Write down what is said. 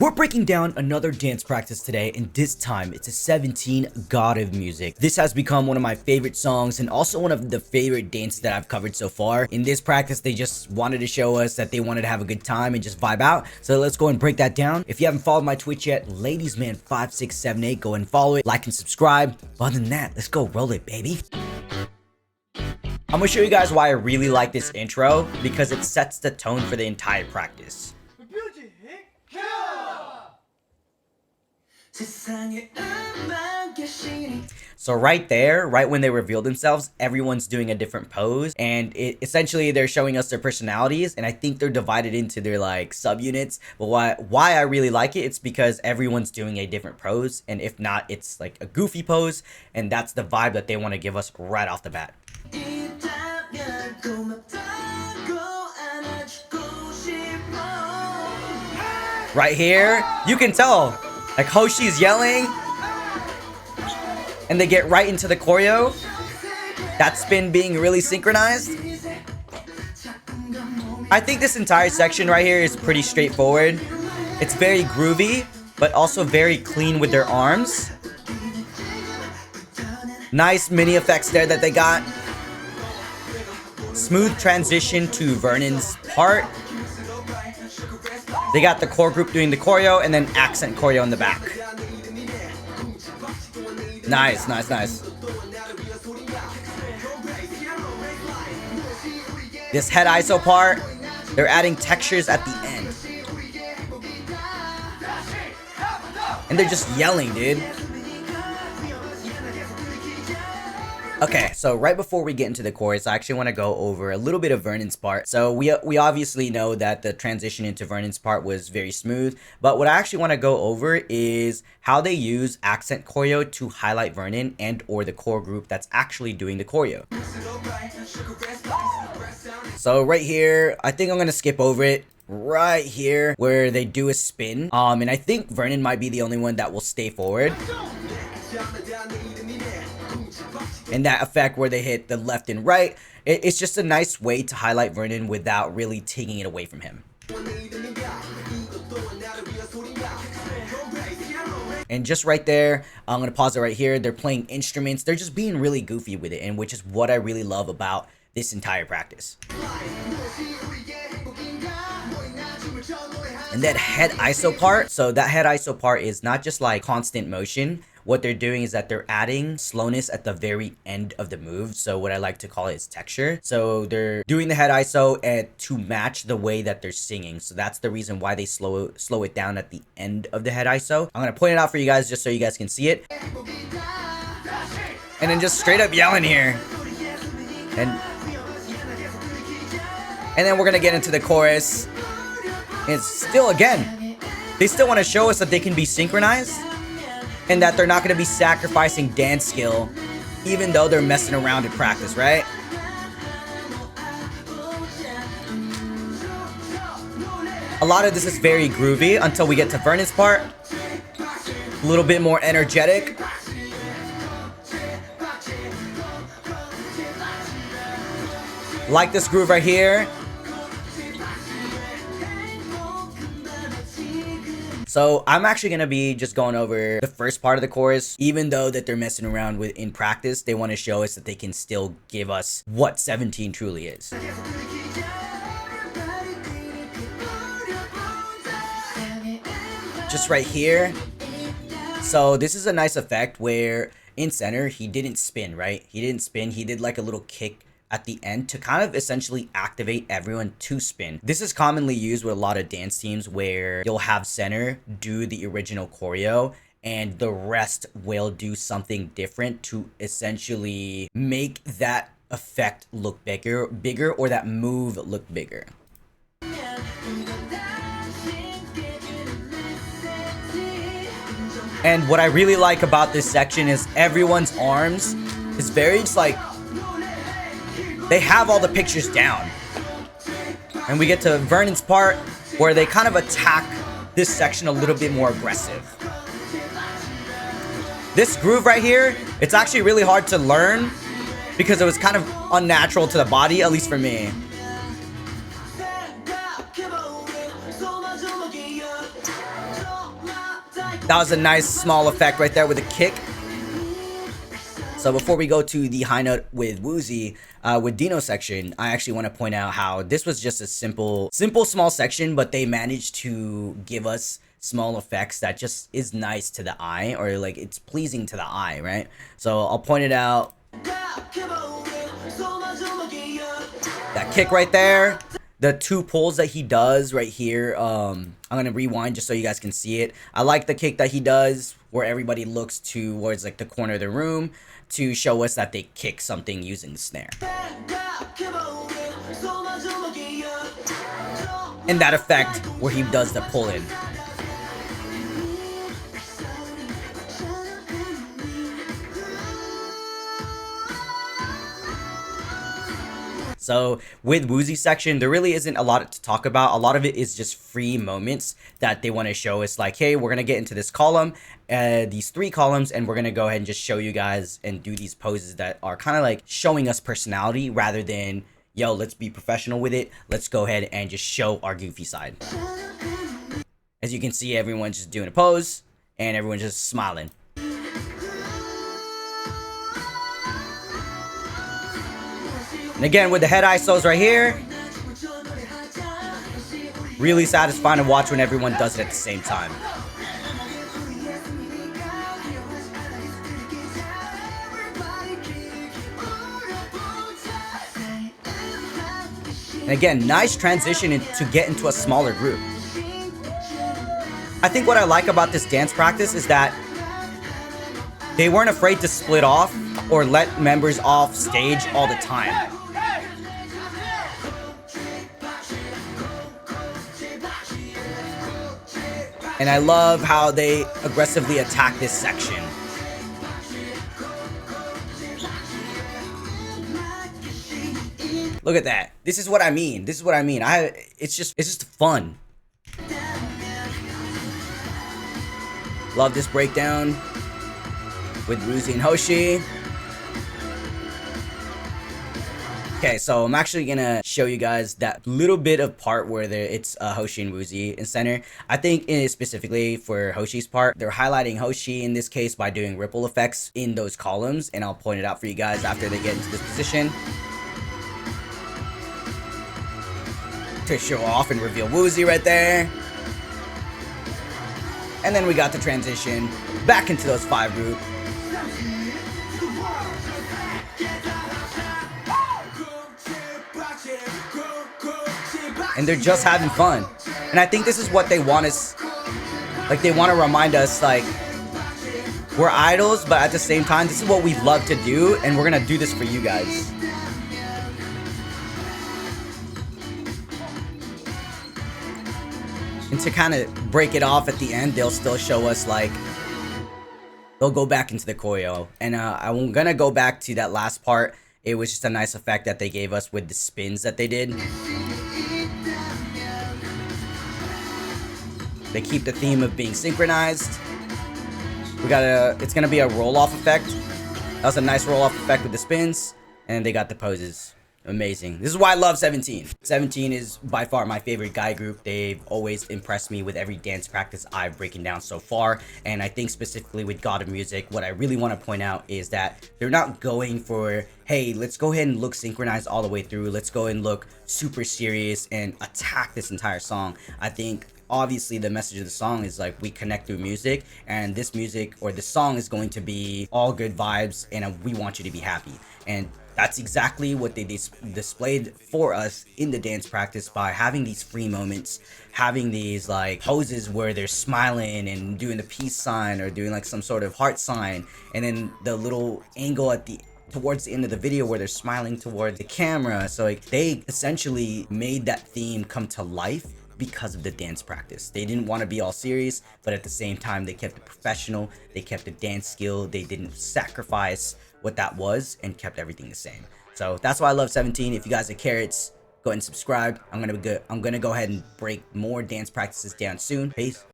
We're breaking down another dance practice today, and this time it's a 17 God of Music. This has become one of my favorite songs and also one of the favorite dances that I've covered so far. In this practice, they just wanted to show us that they wanted to have a good time and just vibe out. So let's go and break that down. If you haven't followed my Twitch yet, ladiesman5678, go and follow it, like and subscribe. But other than that, let's go roll it, baby. I'm gonna show you guys why I really like this intro, because it sets the tone for the entire practice. So right there, right when they reveal themselves, everyone's doing a different pose, and essentially they're showing us their personalities, and I think they're divided into their like subunits. But why I really like it, it's because everyone's doing a different pose, and if not, it's like a goofy pose, and that's the vibe that they want to give us right off the bat. Right here, you can tell, like Hoshi's yelling, and they get right into the choreo. That spin being really synchronized. I think this entire section right here is pretty straightforward. It's very groovy, but also very clean with their arms. Nice mini effects there that they got. Smooth transition to Vernon's part. They got the core group doing the choreo and then accent choreo in the back. Nice, nice, nice. This head ISO part, they're adding textures at the end. And they're just yelling, dude. Okay, so right before we get into the chorus, I actually want to go over a little bit of Vernon's part. So we obviously know that the transition into Vernon's part was very smooth, but what I actually want to go over is how they use accent choreo to highlight Vernon and or the core group that's actually doing the choreo. So right here, I think I'm going to skip over it. Right here, where they do a spin. And I think Vernon might be the only one that will stay forward. And that effect where they hit the left and right, it's just a nice way to highlight Vernon without really taking it away from him. And just right there, I'm going to pause it right here. They're playing instruments. They're just being really goofy with it, and which is what I really love about this entire practice. And that head ISO part, so that head ISO part is not just like constant motion. What they're doing is that they're adding slowness at the very end of the move. So what I like to call it is texture. So they're doing the head ISO to match the way that they're singing. So that's the reason why they slow it down at the end of the head ISO. I'm gonna point it out for you guys just so you guys can see it. And then just straight up yelling here. And then we're gonna get into the chorus. And it's still, again, they still want to show us that they can be synchronized and that they're not going to be sacrificing dance skill even though they're messing around in practice, right? A lot of this is very groovy until we get to Vernon's part. A little bit more energetic. Like this groove right here. So I'm actually going to be just going over the first part of the chorus. Even though that they're messing around with in practice, they want to show us that they can still give us what 17 truly is. Just right here. So this is a nice effect where in center, he didn't spin, right? He didn't spin. He did like a little kick at the end to kind of essentially activate everyone to spin. This is commonly used with a lot of dance teams where you'll have center do the original choreo and the rest will do something different to essentially make that effect look bigger or that move look bigger. And what I really like about this section is everyone's arms is very just like, they have all the pictures down. And we get to Vernon's part where they kind of attack this section a little bit more aggressive. This groove right here, it's actually really hard to learn because it was kind of unnatural to the body, at least for me. That was a nice small effect right there with a kick. So before we go to the high note with Woozy, with Dino's section, I actually want to point out how this was just a simple small section, but they managed to give us small effects that just is nice to the eye, or like it's pleasing to the eye, right? So I'll point it out. That kick right there. The two pulls that he does right here, I'm gonna rewind just so you guys can see it. I like the kick that he does where everybody looks towards like the corner of the room to show us that they kick something using the snare. And that effect where he does the pull in. So with Woozy section, there really isn't a lot to talk about. A lot of it is just free moments that they want to show us, like, hey, we're going to get into this column, these 3 columns, and we're going to go ahead and just show you guys and do these poses that are kind of like showing us personality rather than, yo, let's be professional with it. Let's go ahead and just show our goofy side. As you can see, everyone's just doing a pose and everyone's just smiling. And again, with the head ISOs right here, really satisfying to watch when everyone does it at the same time. And again, nice transition to get into a smaller group. I think what I like about this dance practice is that they weren't afraid to split off or let members off stage all the time. And I love how they aggressively attack this section. Look at that. This is what I mean. This is what I mean. It's just fun. Love this breakdown with Woozy and Hoshi. Okay, so I'm actually gonna show you guys that little bit of part where it's Hoshi and Woozy in center. I think specifically for Hoshi's part, they're highlighting Hoshi in this case by doing ripple effects in those columns, and I'll point it out for you guys after they get into this position to show off and reveal Woozy right there. And then we got the transition back into those 5 group. And they're just having fun. And I think this is what they want us, like, they want to remind us, like, we're idols, but at the same time, this is what we love to do, and we're gonna do this for you guys. And to kind of break it off at the end, they'll still show us, like, they'll go back into the choreo. And I'm gonna go back to that last part. It was just a nice effect that they gave us with the spins that they did. They keep the theme of being synchronized. It's gonna be a roll-off effect. That was a nice roll-off effect with the spins, and they got the poses. Amazing. This is why I love 17. 17 is by far my favorite guy group. They've always impressed me with every dance practice I've broken down so far. And I think specifically with God of Music, what I really want to point out is that they're not going for, hey, let's go ahead and look synchronized all the way through. Let's go and look super serious and attack this entire song. I think obviously the message of the song is like we connect through music, and this music or this song is going to be all good vibes, and we want you to be happy. And that's exactly what they displayed for us in the dance practice by having these free moments, having these like poses where they're smiling and doing the peace sign or doing like some sort of heart sign, and then the little angle at towards the end of the video where they're smiling towards the camera. So like they essentially made that theme come to life because of the dance practice. They didn't want to be all serious, but at the same time they kept it professional, they kept the dance skill, they didn't sacrifice what that was and kept everything the same. So that's why I love 17. If you guys are carrots, go ahead and subscribe. I'm gonna go ahead and break more dance practices down soon. Peace.